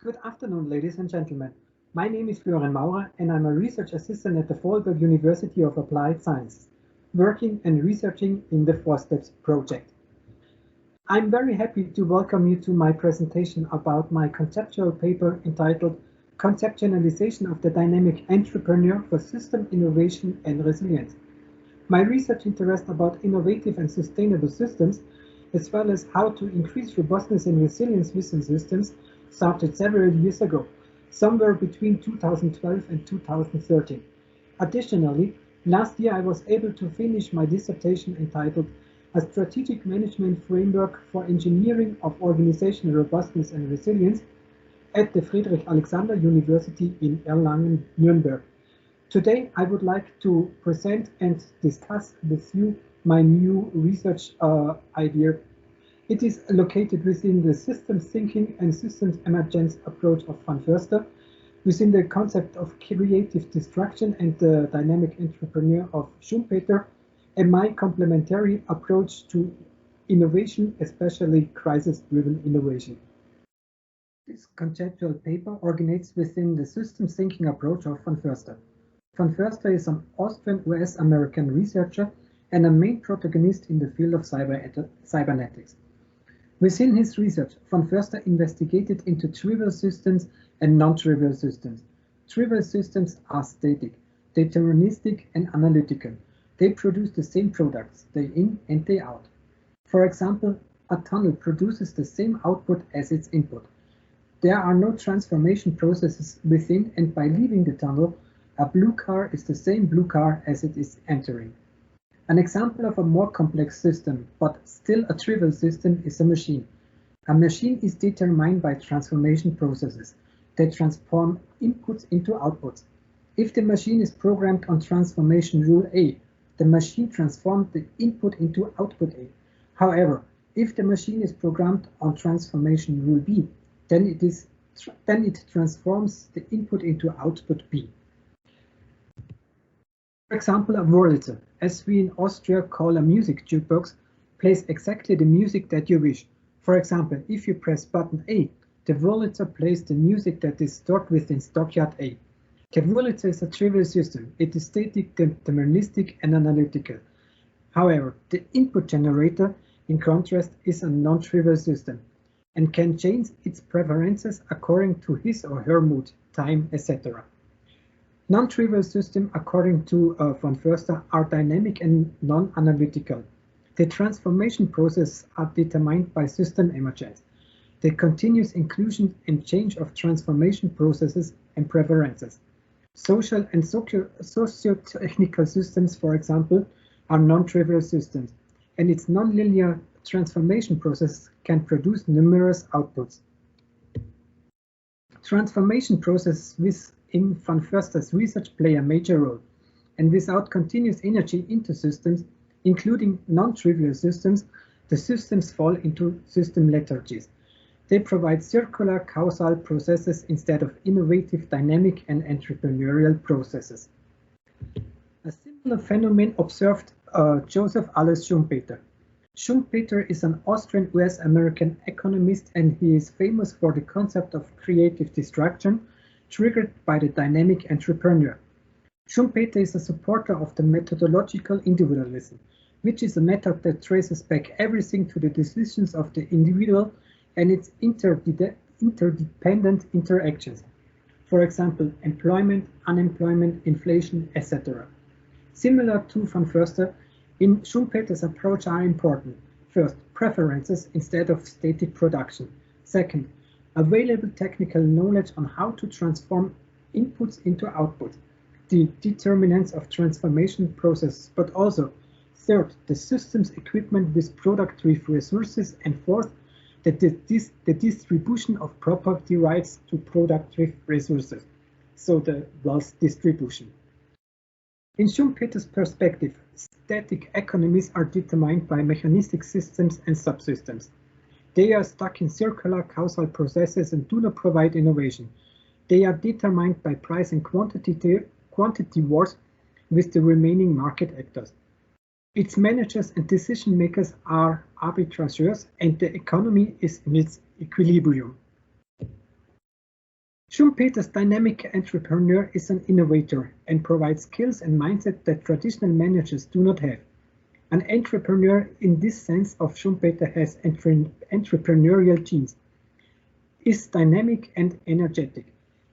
Good afternoon, ladies and gentlemen. My name is Florian Maurer, and I'm a research assistant at the Vorarlberg University of Applied Sciences, working and researching in the 4-Steps project. I'm very happy to welcome you to my presentation about my conceptual paper entitled Conceptualization of the Dynamic Entrepreneur for System Innovation and Resilience. My research interests about innovative and sustainable systems, as well as how to increase robustness and resilience within systems, started several years ago, somewhere between 2012 and 2013. Additionally, last year I was able to finish my dissertation entitled A Strategic Management Framework for Engineering of Organizational Robustness and Resilience at the Friedrich Alexander University in Erlangen, Nuremberg. Today I would like to present and discuss with you my new research idea. It is located within the systems thinking and systems emergence approach of vonFoerster, within the concept of creative destruction and the dynamic entrepreneur of Schumpeter, and my complementary approach to innovation, especially crisis-driven innovation. This conceptual paper organizes within the systems thinking approach of vonFoerster. vonFoerster is an Austrian-US-American researcher and a main protagonist in the field of cybernetics. Within his research, vonFoerster investigated into trivial systems and non-trivial systems. Trivial systems are static, deterministic, and analytical. They produce the same products, day in and day out. For example, a tunnel produces the same output as its input. There are no transformation processes within, and by leaving the tunnel, a blue car is the same blue car as it is entering. An example of a more complex system, but still a trivial system, is a machine. A machine is determined by transformation processes. They transform inputs into outputs. If the machine is programmed on transformation rule A, the machine transforms the input into output A. However, if the machine is programmed on transformation rule B, then it transforms the input into output B. For example, a Wurlitzer, as we in Austria call a music jukebox, plays exactly the music that you wish. For example, if you press button A, the Wurlitzer plays the music that is stored within stockyard A. The Wurlitzer is a trivial system. It is static, deterministic, and analytical. However, the input generator, in contrast, is a non-trivial system and can change its preferences according to his or her mood, time, etc. Non-trivial systems, according to vonFoerster, are dynamic and non-analytical. The transformation processes are determined by system emergence, the continuous inclusion and change of transformation processes and preferences. Social and socio-technical systems, for example, are non-trivial systems, and its non-linear transformation process can produce numerous outputs. Transformation processes within vonFoerster's research play a major role, and without continuous energy into systems, including non-trivial systems, the systems fall into system lethargies. They provide circular causal processes instead of innovative, dynamic, and entrepreneurial processes. A similar phenomenon observed Joseph Alois Schumpeter. Schumpeter is an Austrian-US-American economist, and he is famous for the concept of creative destruction triggered by the dynamic entrepreneur. Schumpeter is a supporter of the methodological individualism, which is a method that traces back everything to the decisions of the individual and its interdependent interactions. For example, employment, unemployment, inflation, etc. Similar to vonFoerster, in Schumpeter's approach are important. First, preferences instead of static production. Second, available technical knowledge on how to transform inputs into outputs, the determinants of transformation processes, but also, third, the system's equipment with productive resources, and fourth, the distribution of property rights to productive resources, so the wealth distribution. In Schumpeter's perspective, static economies are determined by mechanistic systems and subsystems. They are stuck in circular causal processes and do not provide innovation. They are determined by price and quantity wars with the remaining market actors. Its managers and decision makers are arbitrageurs, and the economy is in its equilibrium. Schumpeter's dynamic entrepreneur is an innovator and provides skills and mindset that traditional managers do not have. An entrepreneur in this sense of Schumpeter has entrepreneurial genes, is dynamic and energetic.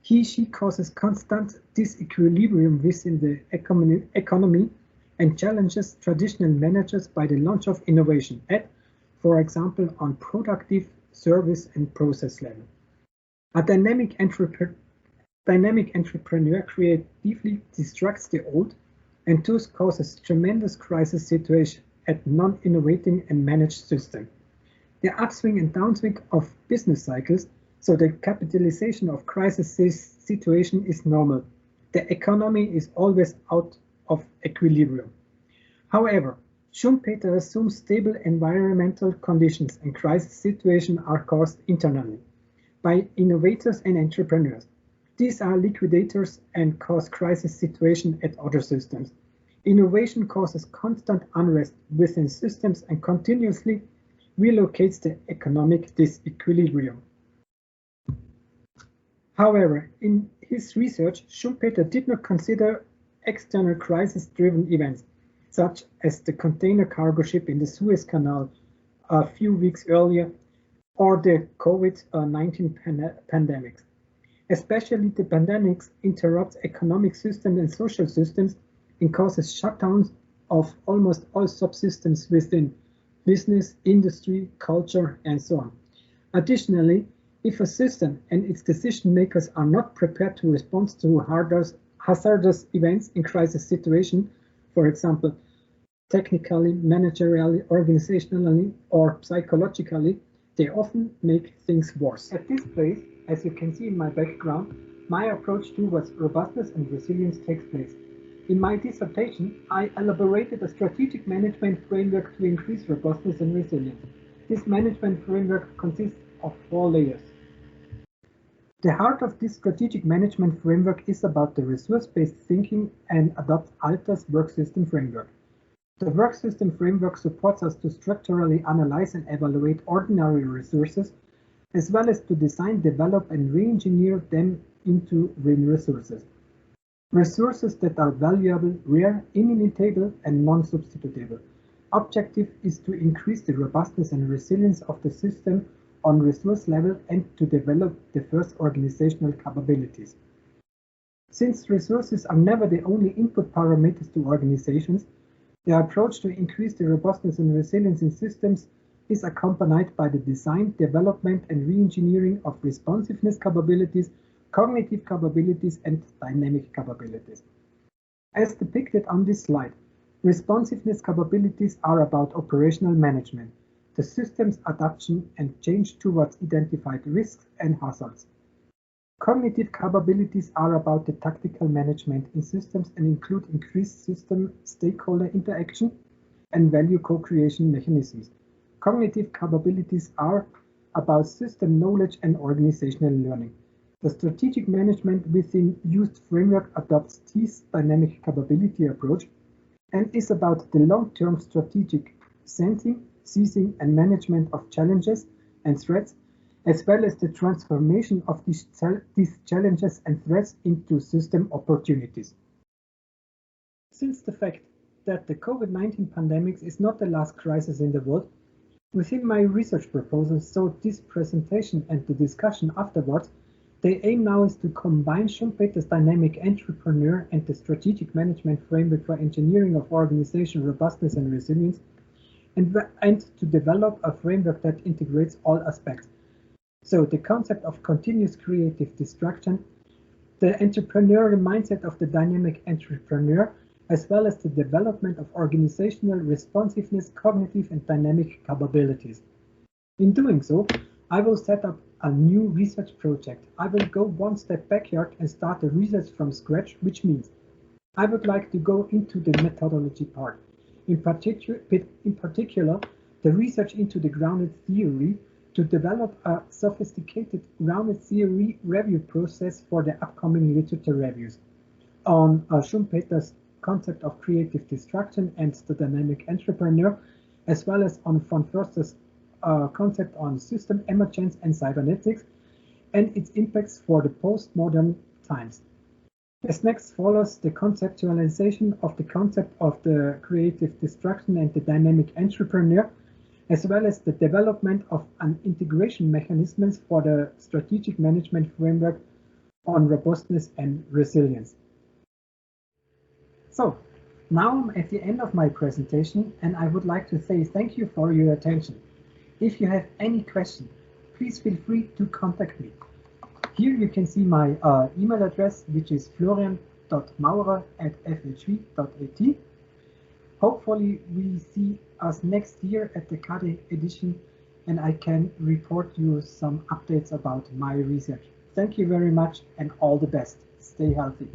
She causes constant disequilibrium within the economy and challenges traditional managers by the launch of innovation at, for example, on productive, service and process level. A dynamic entrepreneur creatively destructs the old and thus causes tremendous crisis situation at non-innovating and managed system. The upswing and downswing of business cycles, so the capitalization of crisis situation is normal. The economy is always out of equilibrium. However, Schumpeter assumes stable environmental conditions and crisis situations are caused internally by innovators and entrepreneurs. These are liquidators and cause crisis situation at other systems. Innovation causes constant unrest within systems and continuously relocates the economic disequilibrium. However, in his research, Schumpeter did not consider external crisis-driven events, such as the container cargo ship in the Suez Canal a few weeks earlier, or the COVID-19 pandemics. Especially the pandemics interrupt economic systems and social systems and causes shutdowns of almost all subsystems within business, industry, culture, and so on. Additionally, if a system and its decision makers are not prepared to respond to hazardous events in crisis situations, for example, technically, managerially, organizationally, or psychologically, they often make things worse. At this place, as you can see in my background, my approach towards robustness and resilience takes place. In my dissertation, I elaborated a strategic management framework to increase robustness and resilience. This management framework consists of 4 layers. The heart of this strategic management framework is about the resource-based thinking and adopts Alter's work system framework. The work system framework supports us to structurally analyze and evaluate ordinary resources, as well as to design, develop, and re-engineer them into win resources. Resources that are valuable, rare, inimitable, and non-substitutable. Objective is to increase the robustness and resilience of the system on resource level and to develop diverse organizational capabilities. Since resources are never the only input parameters to organizations, the approach to increase the robustness and resilience in systems is accompanied by the design, development, and re-engineering of responsiveness capabilities, cognitive capabilities, and dynamic capabilities. As depicted on this slide, responsiveness capabilities are about operational management, the system's adaptation and change towards identified risks and hazards. Cognitive capabilities are about the tactical management in systems and include increased system stakeholder interaction and value co-creation mechanisms. Cognitive capabilities are about system knowledge and organizational learning. The strategic management within used framework adopts this dynamic capability approach and is about the long-term strategic sensing, seizing, and management of challenges and threats, as well as the transformation of these challenges and threats into system opportunities. Since the fact that the COVID-19 pandemic is not the last crisis in the world, within my research proposals, so this presentation and the discussion afterwards, the aim now is to combine Schumpeter's dynamic entrepreneur and the strategic management framework for engineering of organization robustness and resilience, and to develop a framework that integrates all aspects. So the concept of continuous creative destruction, the entrepreneurial mindset of the dynamic entrepreneur, as well as the development of organizational responsiveness, cognitive and dynamic capabilities. In doing so, I will set up a new research project. I will go one step backward and start the research from scratch, which means I would like to go into the methodology part. In particular, the research into the grounded theory to develop a sophisticated grounded theory review process for the upcoming literature reviews on Schumpeter's concept of creative destruction and the dynamic entrepreneur, as well as on vonFoerster's concept on system emergence and cybernetics, and its impacts for the postmodern times. As next follows the conceptualization of the concept of the creative destruction and the dynamic entrepreneur, as well as the development of an integration mechanisms for the strategic management framework on robustness and resilience. So, now I'm at the end of my presentation, and I would like to say thank you for your attention. If you have any questions, please feel free to contact me. Here you can see my email address, which is florian.maurer@fhv.at. Hopefully we see us next year at the CADE edition, and I can report you some updates about my research. Thank you very much and all the best. Stay healthy.